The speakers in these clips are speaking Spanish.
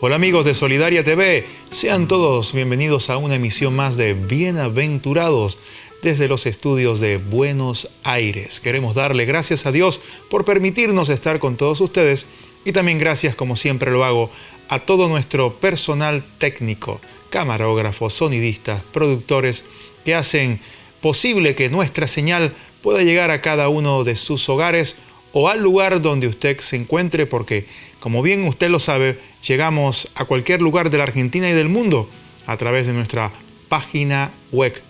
Hola amigos de Solidaria TV, sean todos bienvenidos a una emisión más de Bienaventurados desde los estudios de Buenos Aires. Queremos darle gracias a Dios por permitirnos estar con todos ustedes y también gracias, como siempre lo hago, a todo nuestro personal técnico, camarógrafos, sonidistas, productores que hacen posible que nuestra señal pueda llegar a cada uno de sus hogares o al lugar donde usted se encuentre, porque, como bien usted lo sabe, llegamos a cualquier lugar de la Argentina y del mundo a través de nuestra página web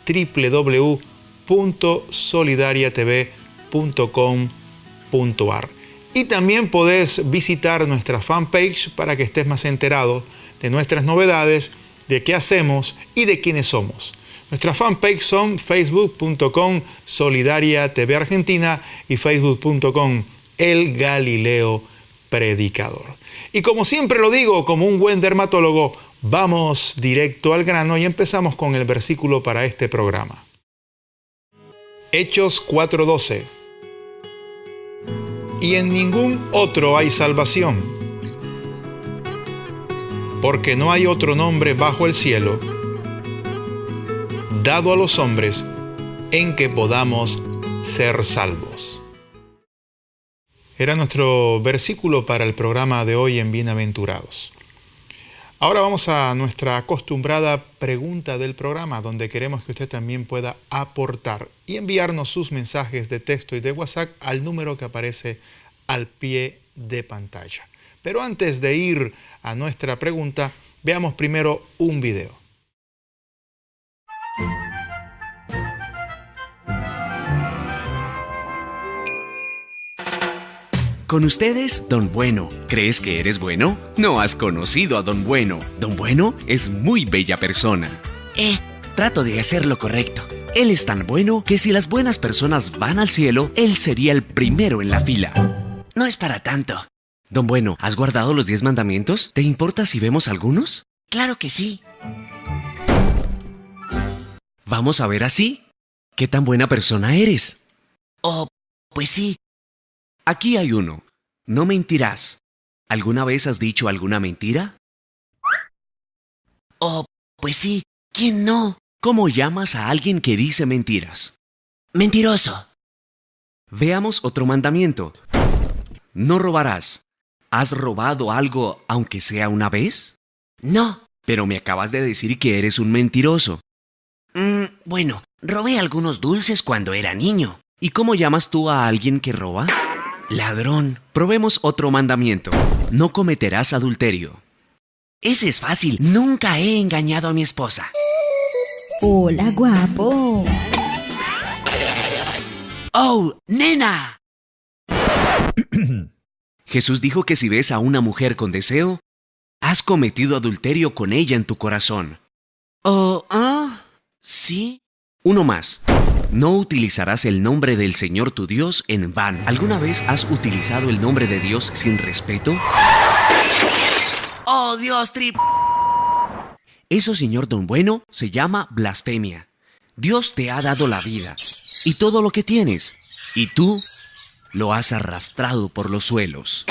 www.solidariatv.com.ar. Y también podés visitar nuestra fanpage para que estés más enterado de nuestras novedades, de qué hacemos y de quiénes somos. Nuestras fanpage son facebook.com Solidaria TV Argentina y facebook.com El Galileo Predicador. Y como siempre lo digo, como un buen dermatólogo, vamos directo al grano y empezamos con el versículo para este programa. Hechos 4:12. Y en ningún otro hay salvación, porque no hay otro nombre bajo el cielo dado a los hombres en que podamos ser salvos. Era nuestro versículo para el programa de hoy en Bienaventurados. Ahora vamos a nuestra acostumbrada pregunta del programa, donde queremos que usted también pueda aportar y enviarnos sus mensajes de texto y de WhatsApp al número que aparece al pie de pantalla. Pero antes de ir a nuestra pregunta, veamos primero un video. Con ustedes, Don Bueno. ¿Crees que eres bueno? No has conocido a Don Bueno. Don Bueno es muy bella persona. Trato de hacer lo correcto. Él es tan bueno que si las buenas personas van al cielo, él sería el primero en la fila. No es para tanto. Don Bueno, ¿has guardado los 10 mandamientos? ¿Te importa si vemos algunos? Claro que sí. Vamos a ver así. ¿Qué tan buena persona eres? Pues sí. Aquí hay uno. No mentirás. ¿Alguna vez has dicho alguna mentira? Pues sí. ¿Quién no? ¿Cómo llamas a alguien que dice mentiras? Mentiroso. Veamos otro mandamiento. No robarás. ¿Has robado algo aunque sea una vez? No. Pero me acabas de decir que eres un mentiroso. Bueno, robé algunos dulces cuando era niño. ¿Y cómo llamas tú a alguien que roba? Ladrón. Probemos otro mandamiento. No cometerás adulterio. Ese es fácil. Nunca he engañado a mi esposa. Hola, guapo. ¡Oh, nena! Jesús dijo que si ves a una mujer con deseo, has cometido adulterio con ella en tu corazón. ¿Sí? Uno más. No utilizarás el nombre del Señor tu Dios en vano. ¿Alguna vez has utilizado el nombre de Dios sin respeto? ¡Oh, Dios Eso, señor Don Bueno, se llama blasfemia. Dios te ha dado la vida y todo lo que tienes, y tú lo has arrastrado por los suelos.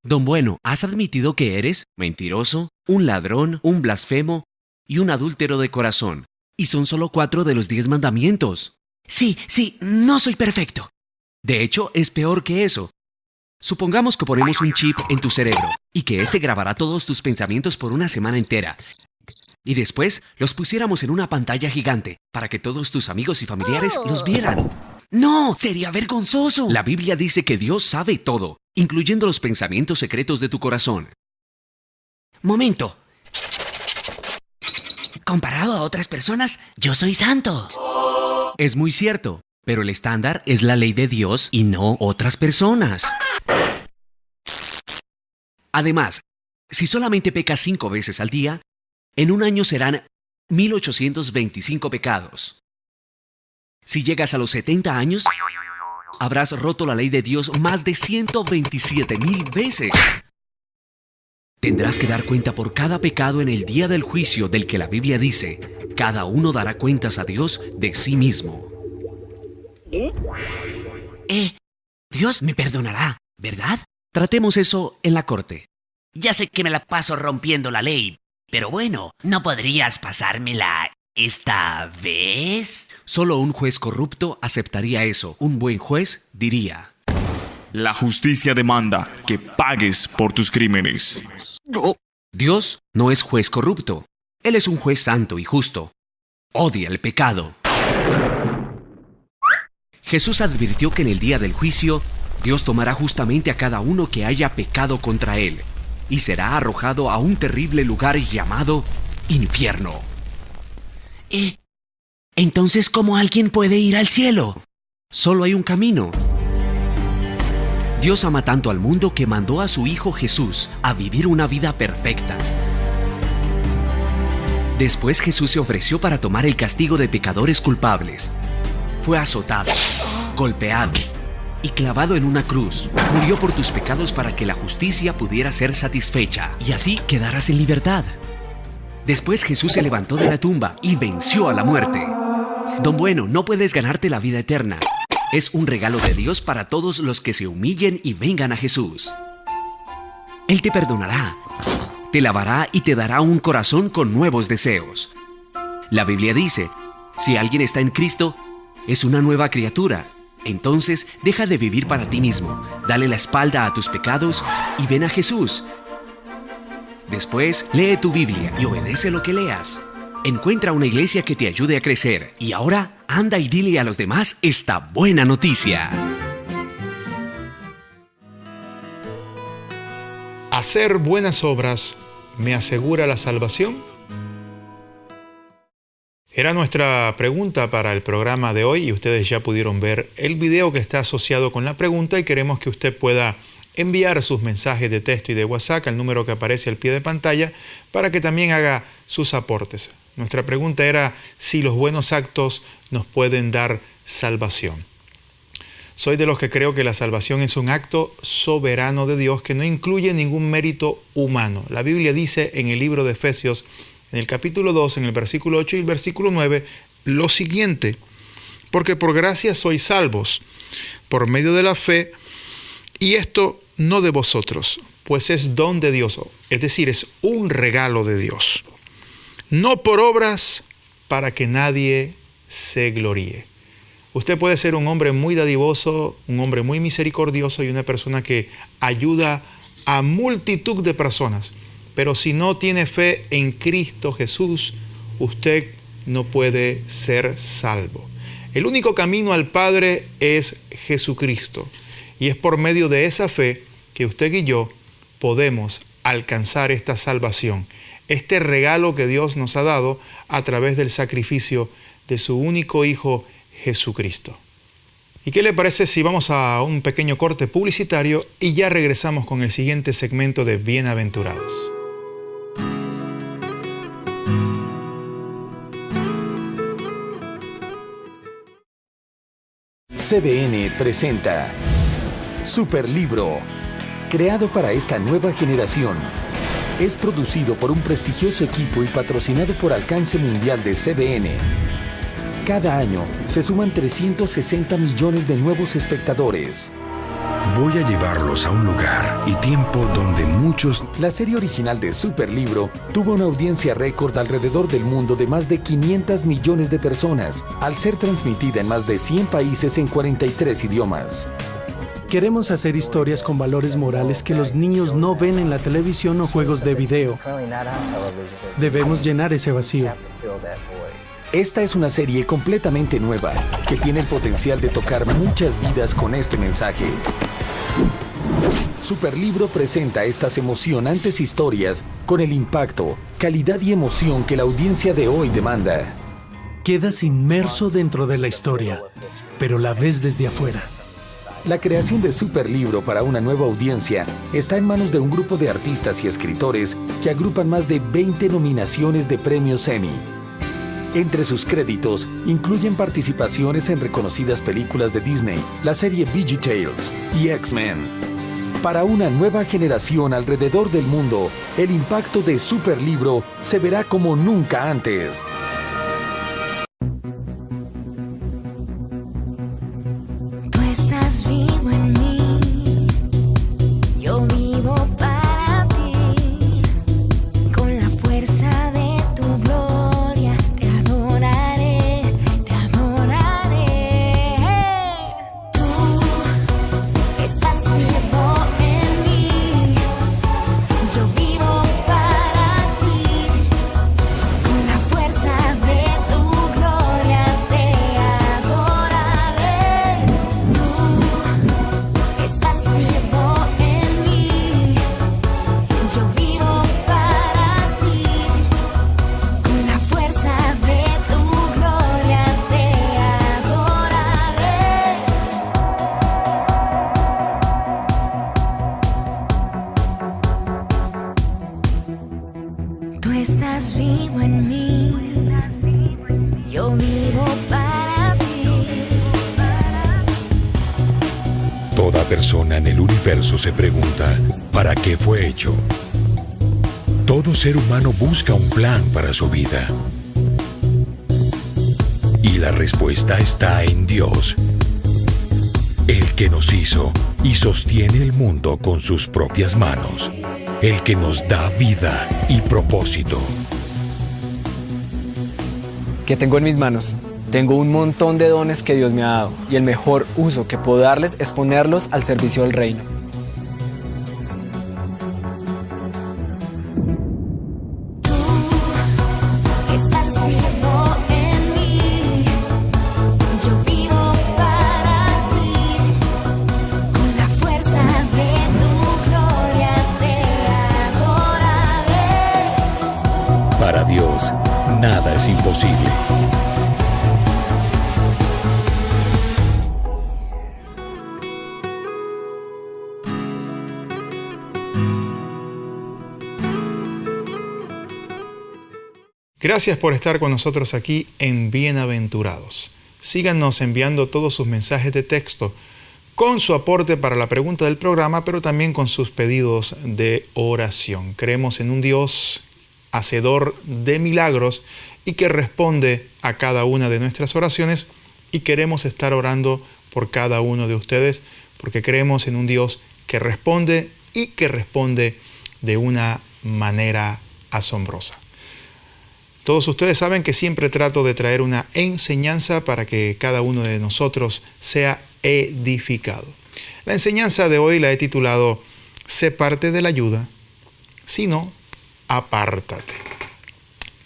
Don Bueno, ¿has admitido que eres mentiroso, un ladrón, un blasfemo y un adúltero de corazón? Y son solo 4 de los 10 mandamientos. Sí, no soy perfecto. De hecho, es peor que eso. Supongamos que ponemos un chip en tu cerebro y que este grabará todos tus pensamientos por una semana entera. Y después los pusiéramos en una pantalla gigante para que todos tus amigos y familiares los vieran. ¡No! ¡Sería vergonzoso! La Biblia dice que Dios sabe todo, incluyendo los pensamientos secretos de tu corazón. Momento. Comparado a otras personas, yo soy santo. Es muy cierto, pero el estándar es la ley de Dios y no otras personas. Además, si solamente pecas 5 veces al día, en un año serán 1825 pecados. Si llegas a los 70 años, habrás roto la ley de Dios más de 127,000 veces. Tendrás que dar cuenta por cada pecado en el día del juicio, del que la Biblia dice, cada uno dará cuentas a Dios de sí mismo. Dios me perdonará, ¿verdad? Tratemos eso en la corte. Ya sé que me la paso rompiendo la ley, pero bueno, ¿no podrías pasármela esta vez? Solo un juez corrupto aceptaría eso. Un buen juez diría: La justicia demanda que pagues por tus crímenes. Dios no es juez corrupto. Él es un juez santo y justo. Odia el pecado. Jesús advirtió que en el día del juicio, Dios tomará justamente a cada uno que haya pecado contra él y será arrojado a un terrible lugar llamado infierno. Entonces, ¿cómo alguien puede ir al cielo? Solo hay un camino. Dios ama tanto al mundo que mandó a su Hijo Jesús a vivir una vida perfecta. Después Jesús se ofreció para tomar el castigo de pecadores culpables. Fue azotado, golpeado y clavado en una cruz. Murió por tus pecados para que la justicia pudiera ser satisfecha y así quedaras en libertad. Después Jesús se levantó de la tumba y venció a la muerte. Don Bueno, no puedes ganarte la vida eterna. Es un regalo de Dios para todos los que se humillen y vengan a Jesús. Él te perdonará, te lavará y te dará un corazón con nuevos deseos. La Biblia dice, si alguien está en Cristo, es una nueva criatura. Entonces, deja de vivir para ti mismo, dale la espalda a tus pecados y ven a Jesús. Después, lee tu Biblia y obedece lo que leas. Encuentra una iglesia que te ayude a crecer. Y ahora, anda y dile a los demás esta buena noticia. ¿Hacer buenas obras me asegura la salvación? Era nuestra pregunta para el programa de hoy y ustedes ya pudieron ver el video que está asociado con la pregunta y queremos que usted pueda enviar sus mensajes de texto y de WhatsApp al número que aparece al pie de pantalla para que también haga sus aportes. Nuestra pregunta era si los buenos actos nos pueden dar salvación. Soy de los que creo que la salvación es un acto soberano de Dios que no incluye ningún mérito humano. La Biblia dice en el libro de Efesios, en el capítulo 2, en el versículo 8 y el versículo 9, lo siguiente: porque por gracia sois salvos, por medio de la fe, y esto no de vosotros, pues es don de Dios, es decir, es un regalo de Dios. No por obras, para que nadie se gloríe. Usted puede ser un hombre muy dadivoso, un hombre muy misericordioso y una persona que ayuda a multitud de personas. Pero si no tiene fe en Cristo Jesús, usted no puede ser salvo. El único camino al Padre es Jesucristo. Y es por medio de esa fe que usted y yo podemos alcanzar esta salvación. Este regalo que Dios nos ha dado a través del sacrificio de su único Hijo, Jesucristo. ¿Y qué le parece si vamos a un pequeño corte publicitario y ya regresamos con el siguiente segmento de Bienaventurados? CDN presenta Superlibro, creado para esta nueva generación. Es producido por un prestigioso equipo y patrocinado por Alcance Mundial de CDN. Cada año se suman 360 millones de nuevos espectadores. Voy a llevarlos a un lugar y tiempo donde muchos... La serie original de Superlibro tuvo una audiencia récord alrededor del mundo de más de 500 millones de personas, al ser transmitida en más de 100 países en 43 idiomas. Queremos hacer historias con valores morales que los niños no ven en la televisión o juegos de video. Debemos llenar ese vacío. Esta es una serie completamente nueva, que tiene el potencial de tocar muchas vidas con este mensaje. Superlibro presenta estas emocionantes historias con el impacto, calidad y emoción que la audiencia de hoy demanda. Quedas inmerso dentro de la historia, pero la ves desde afuera. La creación de Superlibro para una nueva audiencia está en manos de un grupo de artistas y escritores que agrupan más de 20 nominaciones de premios Emmy. Entre sus créditos incluyen participaciones en reconocidas películas de Disney, la serie VeggieTales y X-Men. Para una nueva generación alrededor del mundo, el impacto de Superlibro se verá como nunca antes. Tú estás vivo en mí, yo vivo para ti. estás vivo en mí, yo vivo para ti. Toda persona en el universo se pregunta, ¿para qué fue hecho? Todo ser humano busca un plan para su vida. Y la respuesta está en Dios, el que nos hizo y sostiene el mundo con sus propias manos, el que nos da vida y propósito. ¿Qué tengo en mis manos? Tengo un montón de dones que Dios me ha dado y el mejor uso que puedo darles es ponerlos al servicio del reino. Estás vivo en mí, yo vivo para ti, con la fuerza de tu gloria te adoraré. Para Dios, nada es imposible. Gracias por estar con nosotros aquí en Bienaventurados. Síganos enviando todos sus mensajes de texto con su aporte para la pregunta del programa, pero también con sus pedidos de oración. Creemos en un Dios hacedor de milagros y que responde a cada una de nuestras oraciones, y queremos estar orando por cada uno de ustedes porque creemos en un Dios que responde y que responde de una manera asombrosa. Todos ustedes saben que siempre trato de traer una enseñanza para que cada uno de nosotros sea edificado. La enseñanza de hoy la he titulado Sé parte de la ayuda, sino apártate.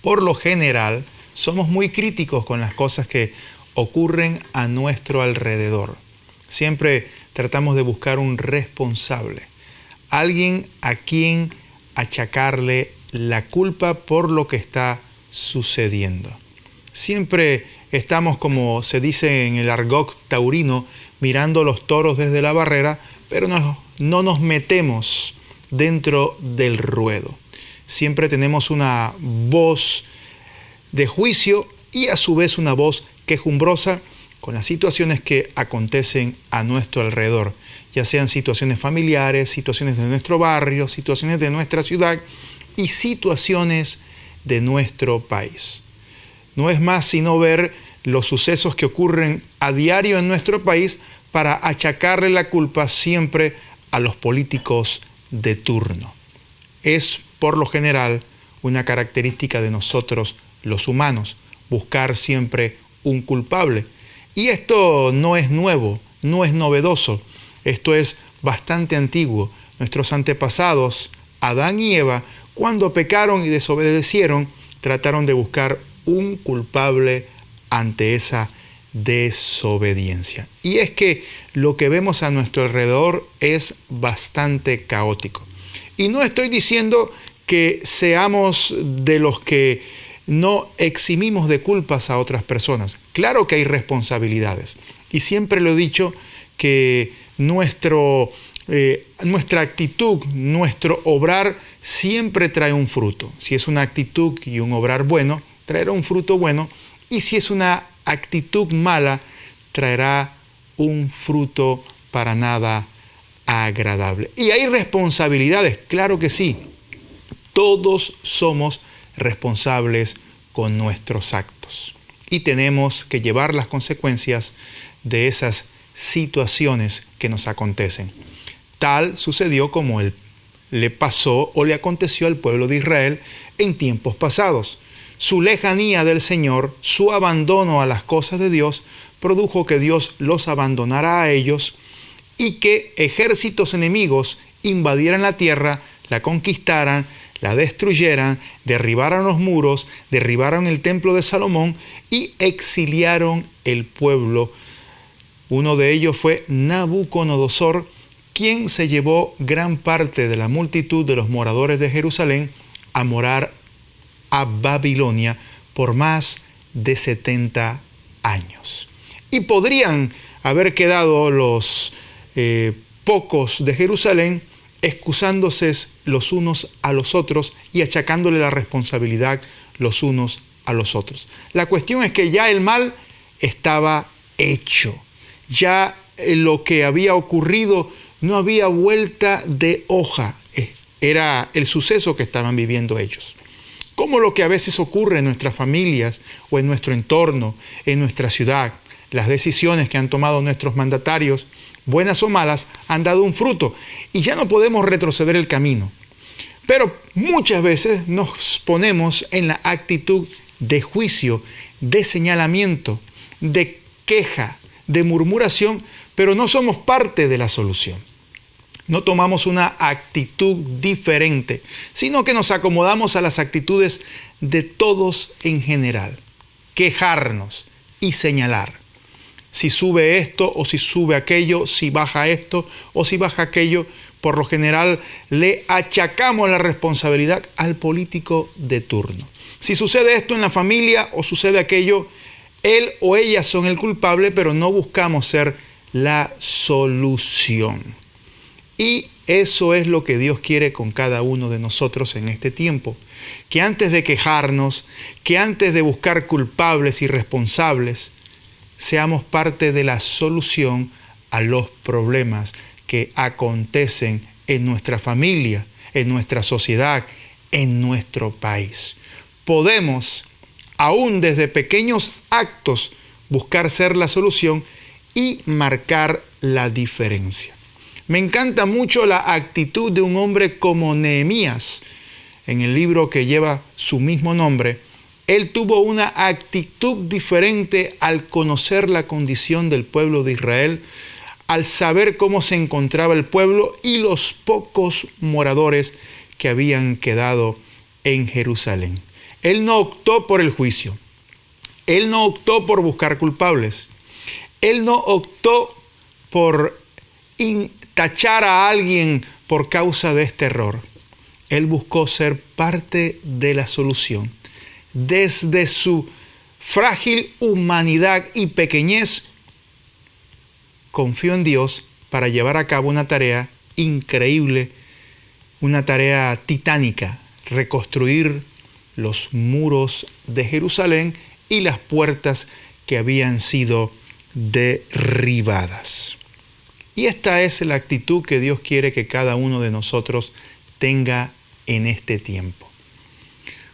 Por lo general, somos muy críticos con las cosas que ocurren a nuestro alrededor. Siempre tratamos de buscar un responsable, alguien a quien achacarle la culpa por lo que está sucediendo. Siempre estamos, como se dice en el argot taurino, mirando los toros desde la barrera, pero no nos metemos dentro del ruedo. Siempre tenemos una voz de juicio y a su vez una voz quejumbrosa con las situaciones que acontecen a nuestro alrededor, ya sean situaciones familiares, situaciones de nuestro barrio, situaciones de nuestra ciudad y situaciones de nuestro país. No es más sino ver los sucesos que ocurren a diario en nuestro país para achacarle la culpa siempre a los políticos de turno. Es, por lo general, una característica de nosotros los humanos, buscar siempre un culpable. Y esto no es nuevo, no es novedoso, esto es bastante antiguo. Nuestros antepasados, Adán y Eva, cuando pecaron y desobedecieron, trataron de buscar un culpable ante esa desobediencia. Y es que lo que vemos a nuestro alrededor es bastante caótico. Y no estoy diciendo que seamos de los que no eximimos de culpas a otras personas. Claro que hay responsabilidades. Y siempre lo he dicho que nuestra actitud, nuestro obrar siempre trae un fruto. Si es una actitud y un obrar bueno, traerá un fruto bueno. Y si es una actitud mala, traerá un fruto para nada agradable. Y hay responsabilidades, claro que sí. Todos somos responsables con nuestros actos. Y tenemos que llevar las consecuencias de esas situaciones que nos acontecen. Tal sucedió como le pasó o le aconteció al pueblo de Israel en tiempos pasados. Su lejanía del Señor, su abandono a las cosas de Dios, produjo que Dios los abandonara a ellos y que ejércitos enemigos invadieran la tierra, la conquistaran, la destruyeran, derribaran los muros, derribaron el templo de Salomón y exiliaron el pueblo. Uno de ellos fue Nabucodonosor, quien se llevó gran parte de la multitud de los moradores de Jerusalén a morar a Babilonia por más de 70 años. Y podrían haber quedado los pocos de Jerusalén excusándose los unos a los otros y achacándole la responsabilidad los unos a los otros. La cuestión es que ya el mal estaba hecho. Ya lo que había ocurrido no había vuelta de hoja. Era el suceso que estaban viviendo ellos. Como lo que a veces ocurre en nuestras familias o en nuestro entorno, en nuestra ciudad. Las decisiones que han tomado nuestros mandatarios, buenas o malas, han dado un fruto y ya no podemos retroceder el camino. Pero muchas veces nos ponemos en la actitud de juicio, de señalamiento, de queja, de murmuración, pero no somos parte de la solución. No tomamos una actitud diferente, sino que nos acomodamos a las actitudes de todos en general. Quejarnos y señalar. Si sube esto o si sube aquello, si baja esto o si baja aquello, por lo general le achacamos la responsabilidad al político de turno. Si sucede esto en la familia o sucede aquello, él o ella son el culpable, pero no buscamos ser la solución. Y eso es lo que Dios quiere con cada uno de nosotros en este tiempo. Que antes de quejarnos, que antes de buscar culpables y responsables, seamos parte de la solución a los problemas que acontecen en nuestra familia, en nuestra sociedad, en nuestro país. Podemos, aún desde pequeños actos, buscar ser la solución y marcar la diferencia. Me encanta mucho la actitud de un hombre como Nehemías. En el libro que lleva su mismo nombre, él tuvo una actitud diferente al conocer la condición del pueblo de Israel, al saber cómo se encontraba el pueblo y los pocos moradores que habían quedado en Jerusalén. Él no optó por el juicio. Él no optó por buscar culpables. Él no optó por tachar a alguien por causa de este error. Él buscó ser parte de la solución. Desde su frágil humanidad y pequeñez, confió en Dios para llevar a cabo una tarea increíble, una tarea titánica, reconstruir los muros de Jerusalén y las puertas que habían sido derribadas. Y esta es la actitud que Dios quiere que cada uno de nosotros tenga en este tiempo.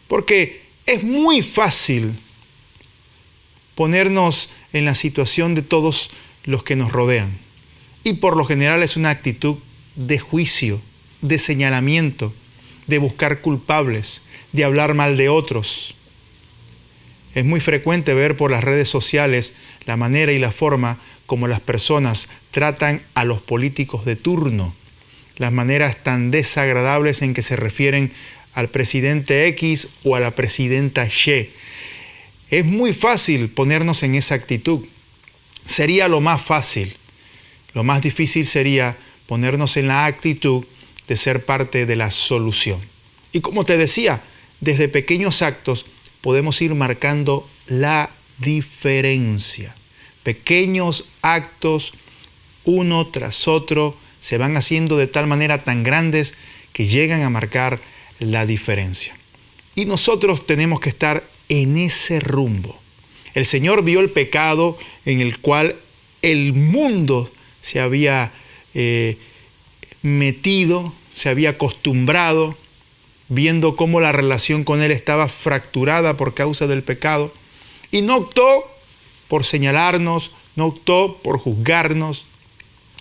Porque es muy fácil ponernos en la situación de todos los que nos rodean. Y por lo general es una actitud de juicio, de señalamiento, de buscar culpables, de hablar mal de otros. Es muy frecuente ver por las redes sociales la manera y la forma como las personas tratan a los políticos de turno, las maneras tan desagradables en que se refieren al presidente X o a la presidenta Y. Es muy fácil ponernos en esa actitud. Sería lo más fácil. Lo más difícil sería ponernos en la actitud de ser parte de la solución. Y como te decía, desde pequeños actos podemos ir marcando la diferencia. Pequeños actos, uno tras otro, se van haciendo de tal manera tan grandes que llegan a marcar la diferencia. Y nosotros tenemos que estar en ese rumbo. El Señor vio el pecado en el cual el mundo se había metido, se había acostumbrado, viendo cómo la relación con Él estaba fracturada por causa del pecado, y no optó por señalarnos, no optó por juzgarnos,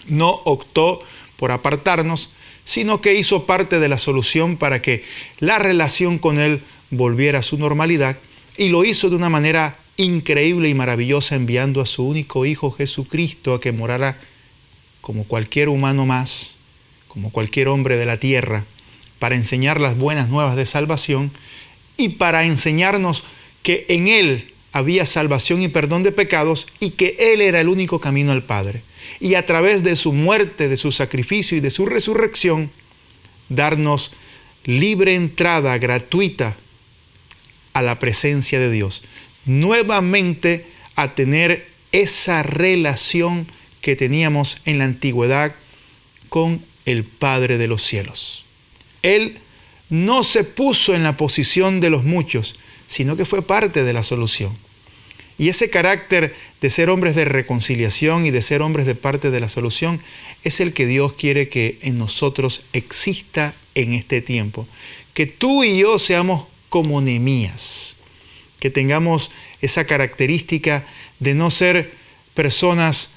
no optó por apartarnos, sino que hizo parte de la solución para que la relación con Él volviera a su normalidad, y lo hizo de una manera increíble y maravillosa, enviando a su único Hijo Jesucristo a que morara como cualquier humano más, como cualquier hombre de la tierra, para enseñar las buenas nuevas de salvación y para enseñarnos que en Él había salvación y perdón de pecados y que Él era el único camino al Padre. Y a través de su muerte, de su sacrificio y de su resurrección, darnos libre entrada gratuita a la presencia de Dios. Nuevamente a tener esa relación que teníamos en la antigüedad con el Padre de los cielos. Él no se puso en la posición de los muchos, sino que fue parte de la solución. Y ese carácter de ser hombres de reconciliación y de ser hombres de parte de la solución es el que Dios quiere que en nosotros exista en este tiempo. Que tú y yo seamos como Nehemías, que tengamos esa característica de no ser personas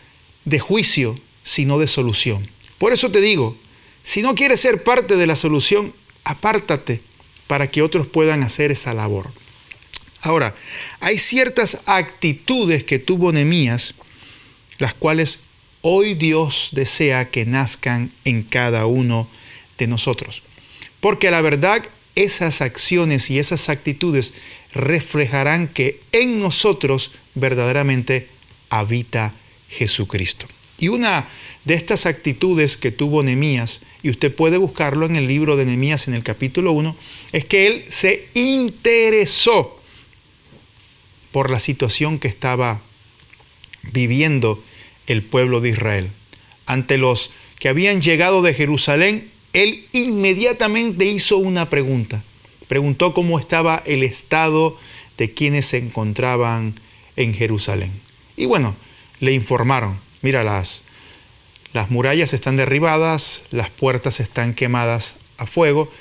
de juicio, sino de solución. Por eso te digo, si no quieres ser parte de la solución, apártate para que otros puedan hacer esa labor. Ahora, hay ciertas actitudes que tuvo Nehemías, las cuales hoy Dios desea que nazcan en cada uno de nosotros. Porque a la verdad, esas acciones y esas actitudes reflejarán que en nosotros verdaderamente habita Jesucristo. Y una de estas actitudes que tuvo Nehemías, y usted puede buscarlo en el libro de Nehemías en el capítulo 1, es que él se interesó por la situación que estaba viviendo el pueblo de Israel. Ante los que habían llegado de Jerusalén, él inmediatamente hizo una pregunta. Preguntó cómo estaba el estado de quienes se encontraban en Jerusalén. Y bueno, le informaron, mira, las murallas están derribadas, las puertas están quemadas a fuego,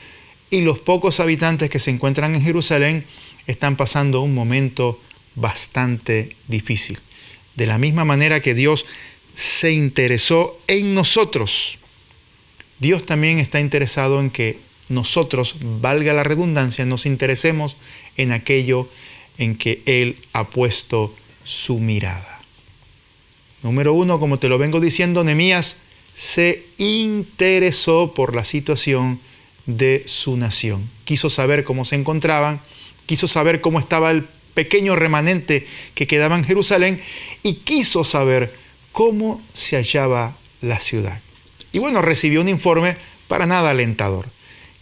y los pocos habitantes que se encuentran en Jerusalén están pasando un momento bastante difícil. De la misma manera que Dios se interesó en nosotros, Dios también está interesado en que nosotros, valga la redundancia, nos interesemos en aquello en que Él ha puesto su mirada. Número 1, como te lo vengo diciendo, Nehemías se interesó por la situación de su nación. Quiso saber cómo se encontraban, quiso saber cómo estaba el pequeño remanente que quedaba en Jerusalén y quiso saber cómo se hallaba la ciudad. Y bueno, recibió un informe para nada alentador,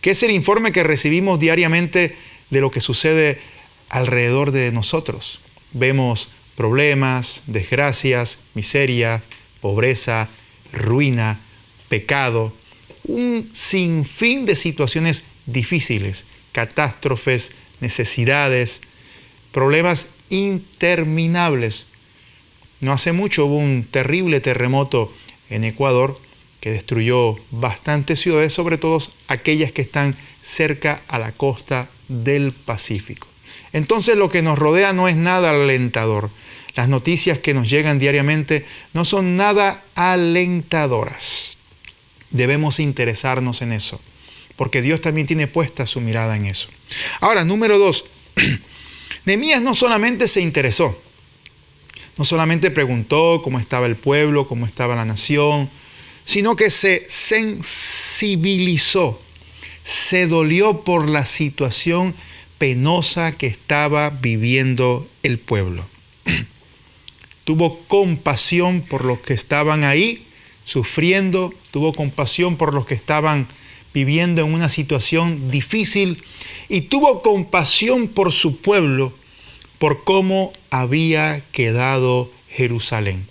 que es el informe que recibimos diariamente de lo que sucede alrededor de nosotros. Vemos problemas, desgracias, miserias, pobreza, ruina, pecado, un sinfín de situaciones difíciles, catástrofes, necesidades, problemas interminables. No hace mucho hubo un terrible terremoto en Ecuador que destruyó bastantes ciudades, sobre todo aquellas que están cerca a la costa del Pacífico. Entonces lo que nos rodea no es nada alentador. Las noticias que nos llegan diariamente no son nada alentadoras. Debemos interesarnos en eso, porque Dios también tiene puesta su mirada en eso. Ahora, número 2. Nehemías no solamente se interesó, no solamente preguntó cómo estaba el pueblo, cómo estaba la nación, sino que se sensibilizó, se dolió por la situación penosa que estaba viviendo el pueblo. Tuvo compasión por los que estaban ahí sufriendo, tuvo compasión por los que estaban viviendo en una situación difícil y tuvo compasión por su pueblo, por cómo había quedado Jerusalén.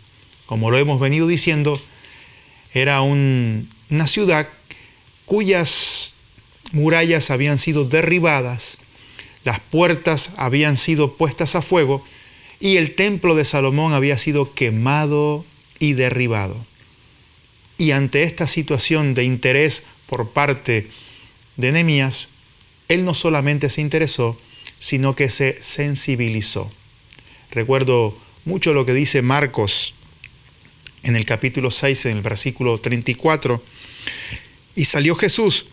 Como lo hemos venido diciendo, era una ciudad cuyas murallas habían sido derribadas, las puertas habían sido puestas a fuego y el templo de Salomón había sido quemado y derribado. Y ante esta situación de interés por parte de Nehemías, él no solamente se interesó, sino que se sensibilizó. Recuerdo mucho lo que dice Marcos en el capítulo 6, en el versículo 34. Y salió Jesús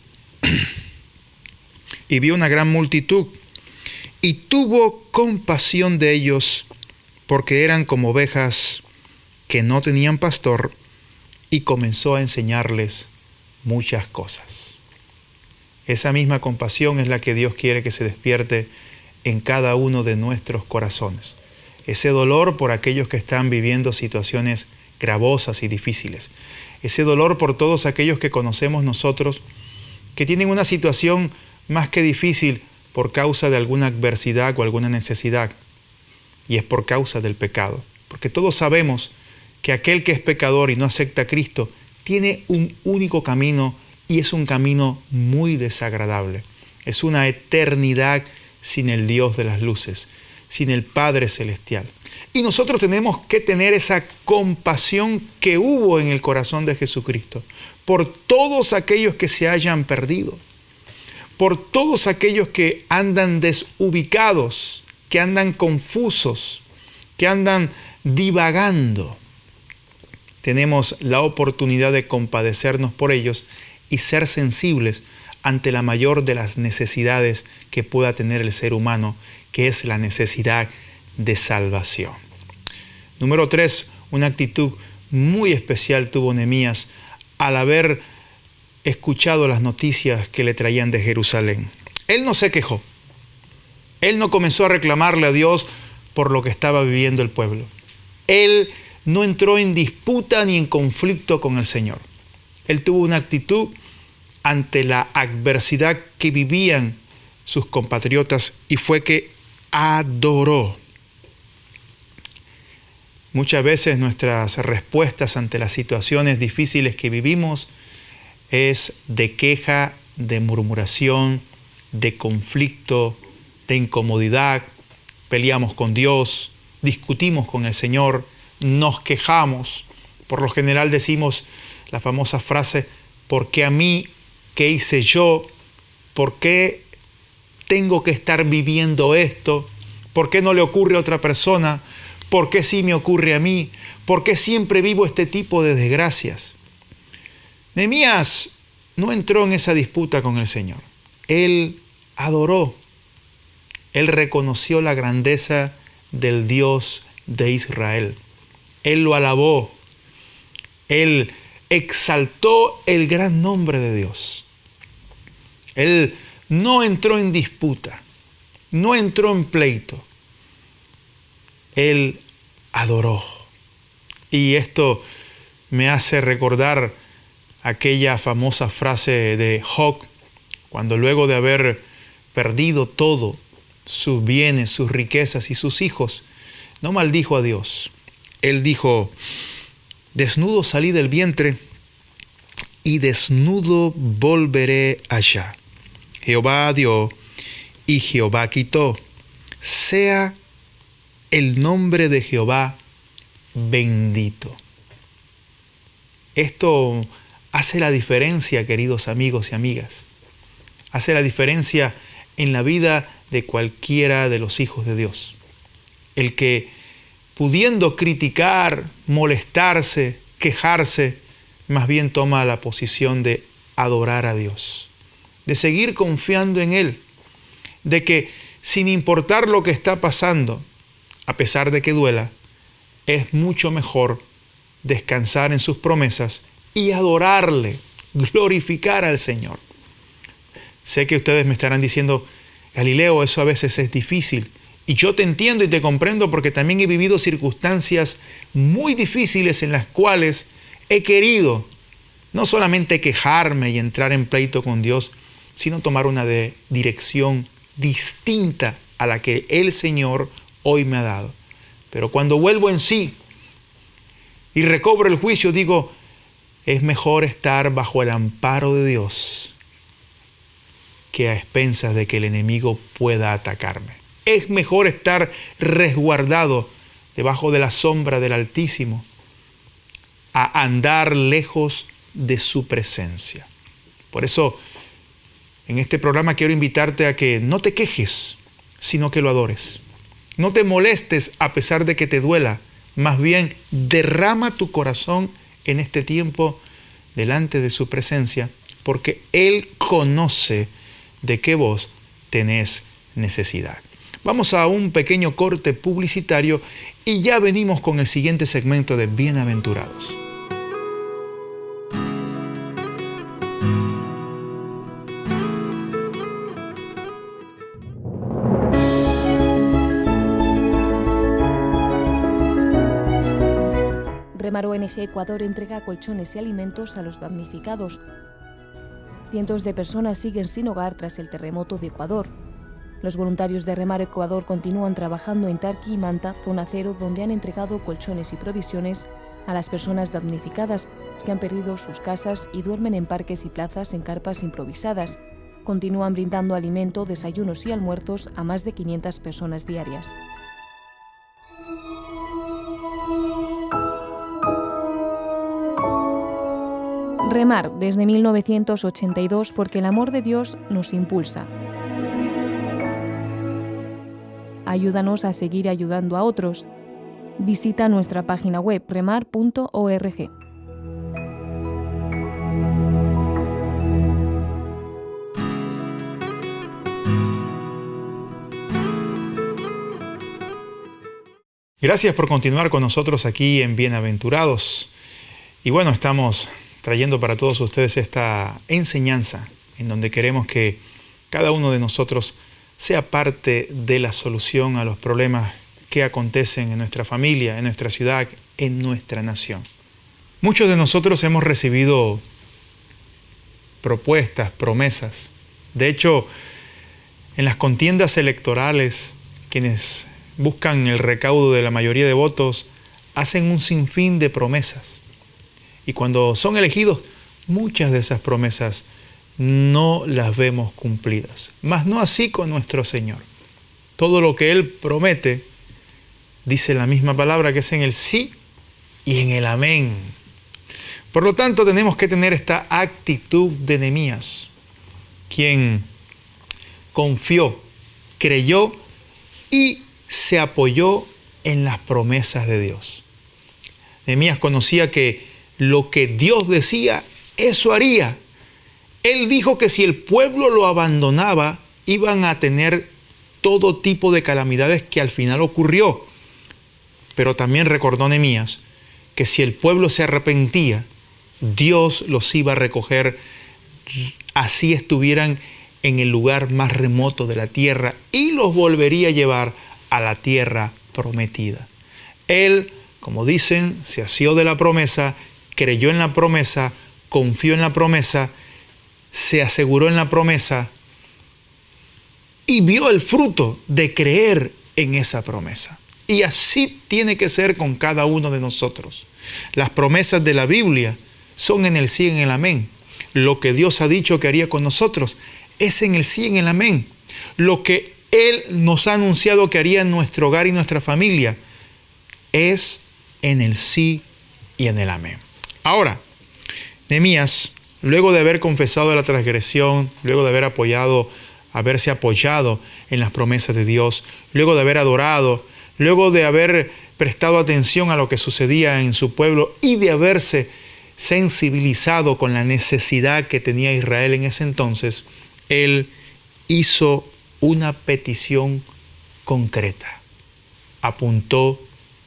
y vio una gran multitud y tuvo compasión de ellos porque eran como ovejas que no tenían pastor y comenzó a enseñarles muchas cosas. Esa misma compasión es la que Dios quiere que se despierte en cada uno de nuestros corazones. Ese dolor por aquellos que están viviendo situaciones gravosas y difíciles. Ese dolor por todos aquellos que conocemos nosotros que tienen una situación más que difícil por causa de alguna adversidad o alguna necesidad. Y es por causa del pecado. Porque todos sabemos que aquel que es pecador y no acepta a Cristo tiene un único camino y es un camino muy desagradable. Es una eternidad sin el Dios de las luces, sin el Padre Celestial. Y nosotros tenemos que tener esa compasión que hubo en el corazón de Jesucristo por todos aquellos que se hayan perdido, por todos aquellos que andan desubicados, que andan confusos, que andan divagando. Tenemos la oportunidad de compadecernos por ellos y ser sensibles ante la mayor de las necesidades que pueda tener el ser humano, que es la necesidad de salvación. Número 3, una actitud muy especial tuvo Nehemías al haber escuchado las noticias que le traían de Jerusalén. Él no se quejó. Él no comenzó a reclamarle a Dios por lo que estaba viviendo el pueblo. Él no entró en disputa ni en conflicto con el Señor. Él tuvo una actitud ante la adversidad que vivían sus compatriotas y fue que adoró. Muchas veces nuestras respuestas ante las situaciones difíciles que vivimos es de queja, de murmuración, de conflicto, de incomodidad. Peleamos con Dios, discutimos con el Señor, nos quejamos. Por lo general decimos la famosa frase, ¿por qué a mí? ¿Qué hice yo? ¿Por qué tengo que estar viviendo esto? ¿Por qué no le ocurre a otra persona? ¿Por qué sí me ocurre a mí? ¿Por qué siempre vivo este tipo de desgracias? Nehemías no entró en esa disputa con el Señor. Él adoró. Él reconoció la grandeza del Dios de Israel. Él lo alabó. Él exaltó el gran nombre de Dios. Él no entró en disputa, no entró en pleito. Él adoró. Y esto me hace recordar aquella famosa frase de Job, cuando luego de haber perdido todo, sus bienes, sus riquezas y sus hijos, no maldijo a Dios. Él dijo, desnudo salí del vientre y desnudo volveré allá. Jehová dio y Jehová quitó. Sea el nombre de Jehová bendito. Esto hace la diferencia, queridos amigos y amigas. Hace la diferencia en la vida de cualquiera de los hijos de Dios. El que, pudiendo criticar, molestarse, quejarse, más bien toma la posición de adorar a Dios, de seguir confiando en Él, de que sin importar lo que está pasando, a pesar de que duela, es mucho mejor descansar en sus promesas y adorarle, glorificar al Señor. Sé que ustedes me estarán diciendo, Galileo, eso a veces es difícil. Y yo te entiendo y te comprendo porque también he vivido circunstancias muy difíciles en las cuales he querido no solamente quejarme y entrar en pleito con Dios, sino tomar una dirección distinta a la que el Señor hoy me ha dado. Pero cuando vuelvo en sí y recobro el juicio, digo, es mejor estar bajo el amparo de Dios que a expensas de que el enemigo pueda atacarme. Es mejor estar resguardado debajo de la sombra del Altísimo a andar lejos de su presencia. Por eso, en este programa quiero invitarte a que no te quejes, sino que lo adores. No te molestes a pesar de que te duela. Más bien, derrama tu corazón en este tiempo delante de su presencia, porque Él conoce de qué vos tenés necesidad. Vamos a un pequeño corte publicitario y ya venimos con el siguiente segmento de Bienaventurados. Remar ONG Ecuador entrega colchones y alimentos a los damnificados. Cientos de personas siguen sin hogar tras el terremoto de Ecuador. Los voluntarios de Remar Ecuador continúan trabajando en Tarqui y Manta, zona cero, donde han entregado colchones y provisiones a las personas damnificadas. que han perdido sus casas y duermen en parques y plazas en carpas improvisadas. Continúan brindando alimento, desayunos y almuerzos a más de 500 personas diarias. Remar desde 1982 porque el amor de Dios nos impulsa. Ayúdanos a seguir ayudando a otros. Visita nuestra página web remar.org. Gracias por continuar con nosotros aquí en Bienaventurados. Y bueno, estamos trayendo para todos ustedes esta enseñanza en donde queremos que cada uno de nosotros sea parte de la solución a los problemas que acontecen en nuestra familia, en nuestra ciudad, en nuestra nación. Muchos de nosotros hemos recibido propuestas, promesas. De hecho, en las contiendas electorales, quienes buscan el recaudo de la mayoría de votos hacen un sinfín de promesas. Y cuando son elegidos, muchas de esas promesas no las vemos cumplidas. Mas no así con nuestro Señor. Todo lo que Él promete, dice la misma palabra que es en el sí y en el amén. Por lo tanto, tenemos que tener esta actitud de Nehemías, quien confió, creyó y se apoyó en las promesas de Dios. Nehemías conocía que lo que Dios decía, eso haría. Él dijo que si el pueblo lo abandonaba, iban a tener todo tipo de calamidades que al final ocurrió. Pero también recordó Nehemías que si el pueblo se arrepentía, Dios los iba a recoger, así estuvieran en el lugar más remoto de la tierra, y los volvería a llevar a la tierra prometida. Él, como dicen, se asió de la promesa, creyó en la promesa, confió en la promesa, se aseguró en la promesa y vio el fruto de creer en esa promesa. Y así tiene que ser con cada uno de nosotros. Las promesas de la Biblia son en el sí y en el amén. Lo que Dios ha dicho que haría con nosotros es en el sí y en el amén. Lo que Él nos ha anunciado que haría en nuestro hogar y nuestra familia es en el sí y en el amén. Ahora, Nehemías, luego de haber confesado la transgresión, luego de haberse apoyado en las promesas de Dios, luego de haber adorado, luego de haber prestado atención a lo que sucedía en su pueblo y de haberse sensibilizado con la necesidad que tenía Israel en ese entonces, él hizo una petición concreta. Apuntó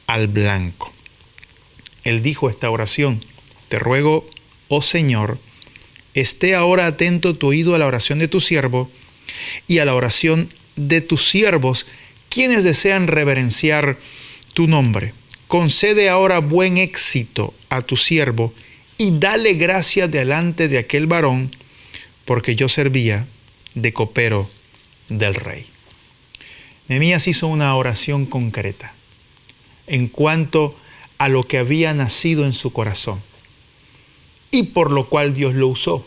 al blanco. Él dijo esta oración: te ruego, oh Señor, esté ahora atento tu oído a la oración de tu siervo y a la oración de tus siervos, quienes desean reverenciar tu nombre. Concede ahora buen éxito a tu siervo y dale gracia delante de aquel varón, porque yo servía de copero del rey. Nehemías hizo una oración concreta en cuanto a lo que había nacido en su corazón y por lo cual Dios lo usó,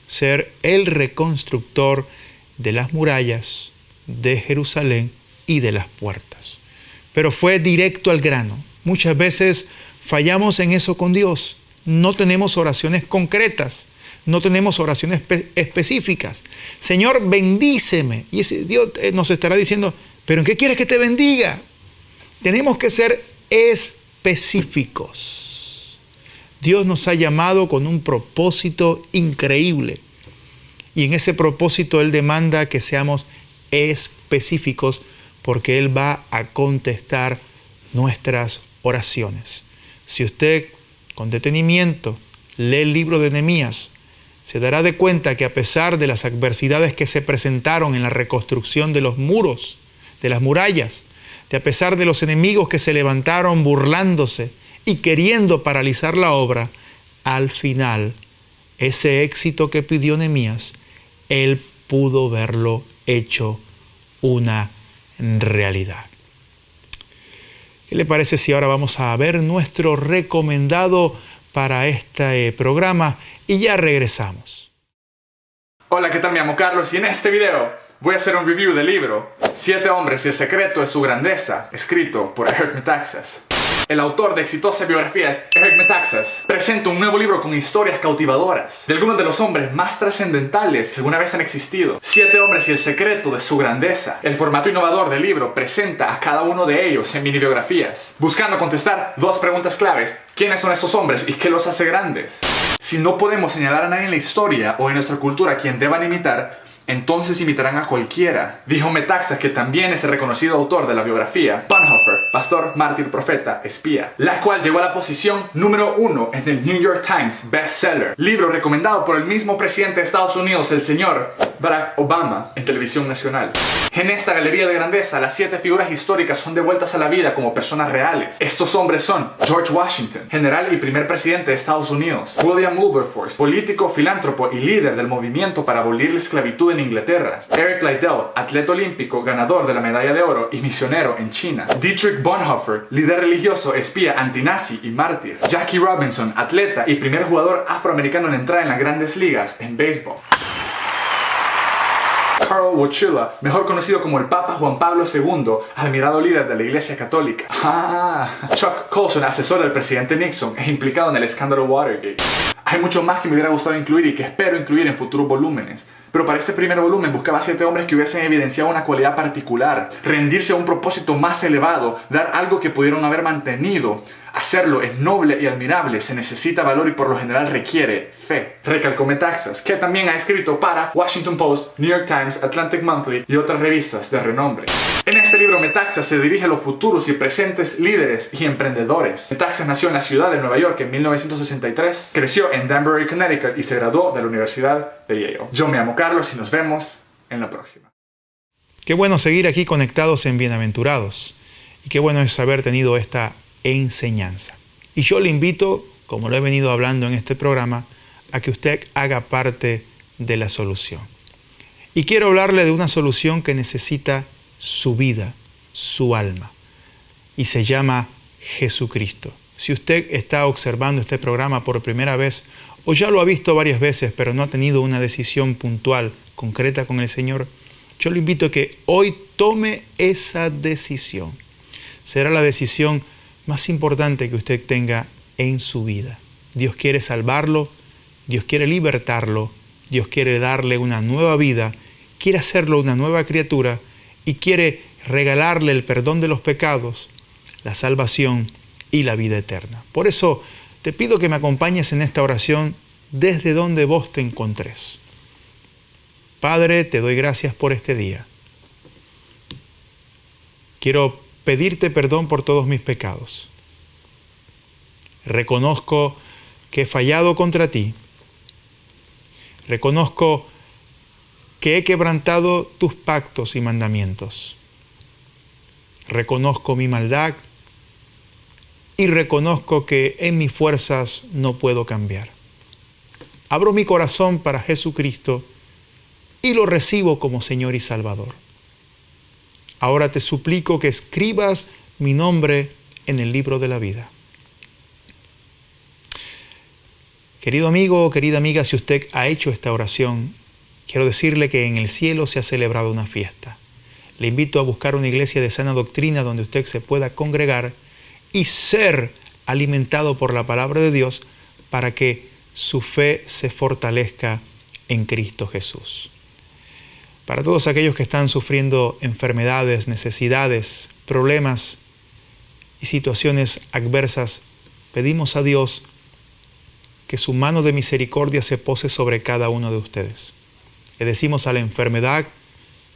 ser el reconstructor de las murallas de Jerusalén y de las puertas. Pero fue directo al grano. Muchas veces fallamos en eso con Dios. No tenemos oraciones concretas, no tenemos oraciones específicas. Señor, bendíceme. Y ese Dios nos estará diciendo, ¿pero en qué quieres que te bendiga? Tenemos que ser específicos. Dios nos ha llamado con un propósito increíble. Y en ese propósito Él demanda que seamos específicos, porque Él va a contestar nuestras oraciones. Si usted con detenimiento lee el libro de Nehemías, se dará de cuenta que a pesar de las adversidades que se presentaron en la reconstrucción de los muros, de las murallas, a pesar de los enemigos que se levantaron burlándose y queriendo paralizar la obra, al final, ese éxito que pidió Nehemías, él pudo verlo hecho una realidad. ¿Qué le parece si ahora vamos a ver nuestro recomendado para este programa y ya regresamos. Hola, ¿qué tal? Me llamo Carlos y en este video voy a hacer un review del libro 7 hombres y el secreto de su grandeza, escrito por Eric Metaxas. El autor de exitosas biografías, Eric Metaxas, presenta un nuevo libro con historias cautivadoras de algunos de los hombres más trascendentales que alguna vez han existido. 7 hombres y el secreto de su grandeza. El formato innovador del libro presenta a cada uno de ellos en mini biografías, buscando contestar 2 preguntas claves: ¿quiénes son estos hombres y qué los hace grandes? Si no podemos señalar a nadie en la historia o en nuestra cultura a quien deban imitar, entonces imitarán a cualquiera. Dijo Metaxas, que también es el reconocido autor de la biografía Bonhoeffer, pastor, mártir, profeta, espía, la cual llegó a la posición número 1 en el New York Times bestseller, libro recomendado por el mismo presidente de Estados Unidos, el señor Barack Obama, en televisión nacional. En esta galería de grandeza, las 7 figuras históricas son devueltas a la vida como personas reales. Estos hombres son George Washington, general y primer presidente de Estados Unidos; William Wilberforce, político, filántropo y líder del movimiento para abolir la esclavitud en Inglaterra; Eric Liddell, atleta olímpico, ganador de la medalla de oro y misionero en China; Dietrich Bonhoeffer, líder religioso, espía, antinazi y mártir; Jackie Robinson, atleta y primer jugador afroamericano en entrar en las grandes ligas en béisbol; Karl Wojtyla, mejor conocido como el Papa Juan Pablo II, admirado líder de la Iglesia Católica; Chuck Colson, asesor del presidente Nixon e implicado en el escándalo Watergate. Hay mucho más que me hubiera gustado incluir y que espero incluir en futuros volúmenes, pero para este primer volumen buscaba 7 hombres que hubiesen evidenciado una cualidad particular, rendirse a un propósito más elevado, dar algo que pudieron haber mantenido. Hacerlo es noble y admirable, se necesita valor y por lo general requiere fe, recalcó Metaxas, que también ha escrito para Washington Post, New York Times, Atlantic Monthly y otras revistas de renombre. En este libro Metaxas se dirige a los futuros y presentes líderes y emprendedores. Metaxas nació en la ciudad de Nueva York en 1963, creció en Danbury, Connecticut y se graduó de la Universidad de Yale. Yo me llamo Carlos y nos vemos en la próxima. Qué bueno seguir aquí conectados en Bienaventurados y qué bueno es haber tenido esta enseñanza. Y yo le invito, como lo he venido hablando en este programa, a que usted haga parte de la solución. Y quiero hablarle de una solución que necesita su vida, su alma, y se llama Jesucristo. Si usted está observando este programa por primera vez o ya lo ha visto varias veces pero no ha tenido una decisión puntual, concreta con el Señor, yo le invito a que hoy tome esa decisión. Será la decisión más importante que usted tenga en su vida. Dios quiere salvarlo, Dios quiere libertarlo, Dios quiere darle una nueva vida, quiere hacerlo una nueva criatura y quiere regalarle el perdón de los pecados, la salvación y la vida eterna. Por eso te pido que me acompañes en esta oración desde donde vos te encontres. Padre, te doy gracias por este día. Quiero pedirte perdón por todos mis pecados. Reconozco que he fallado contra ti. Reconozco que he quebrantado tus pactos y mandamientos. Reconozco mi maldad y reconozco que en mis fuerzas no puedo cambiar. Abro mi corazón para Jesucristo y lo recibo como Señor y Salvador. Ahora te suplico que escribas mi nombre en el libro de la vida. Querido amigo, querida amiga, si usted ha hecho esta oración, quiero decirle que en el cielo se ha celebrado una fiesta. Le invito a buscar una iglesia de sana doctrina donde usted se pueda congregar y ser alimentado por la palabra de Dios para que su fe se fortalezca en Cristo Jesús. Para todos aquellos que están sufriendo enfermedades, necesidades, problemas y situaciones adversas, pedimos a Dios que su mano de misericordia se pose sobre cada uno de ustedes. Le decimos a la enfermedad,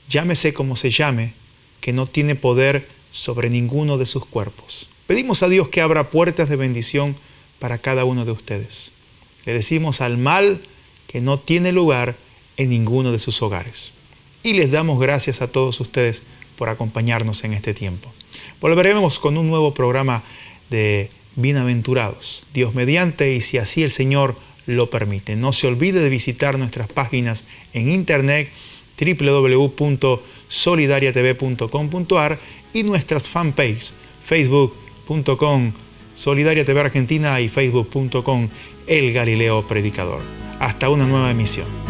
llámese como se llame, que no tiene poder sobre ninguno de sus cuerpos. Pedimos a Dios que abra puertas de bendición para cada uno de ustedes. Le decimos al mal que no tiene lugar en ninguno de sus hogares. Y les damos gracias a todos ustedes por acompañarnos en este tiempo. Volveremos con un nuevo programa de Bienaventurados, Dios mediante, y si así el Señor lo permite. No se olvide de visitar nuestras páginas en internet www.solidariatv.com.ar y nuestras fanpages facebook.com/solidariatv Solidaria TV Argentina y Facebook.com El Galileo Predicador. Hasta una nueva emisión.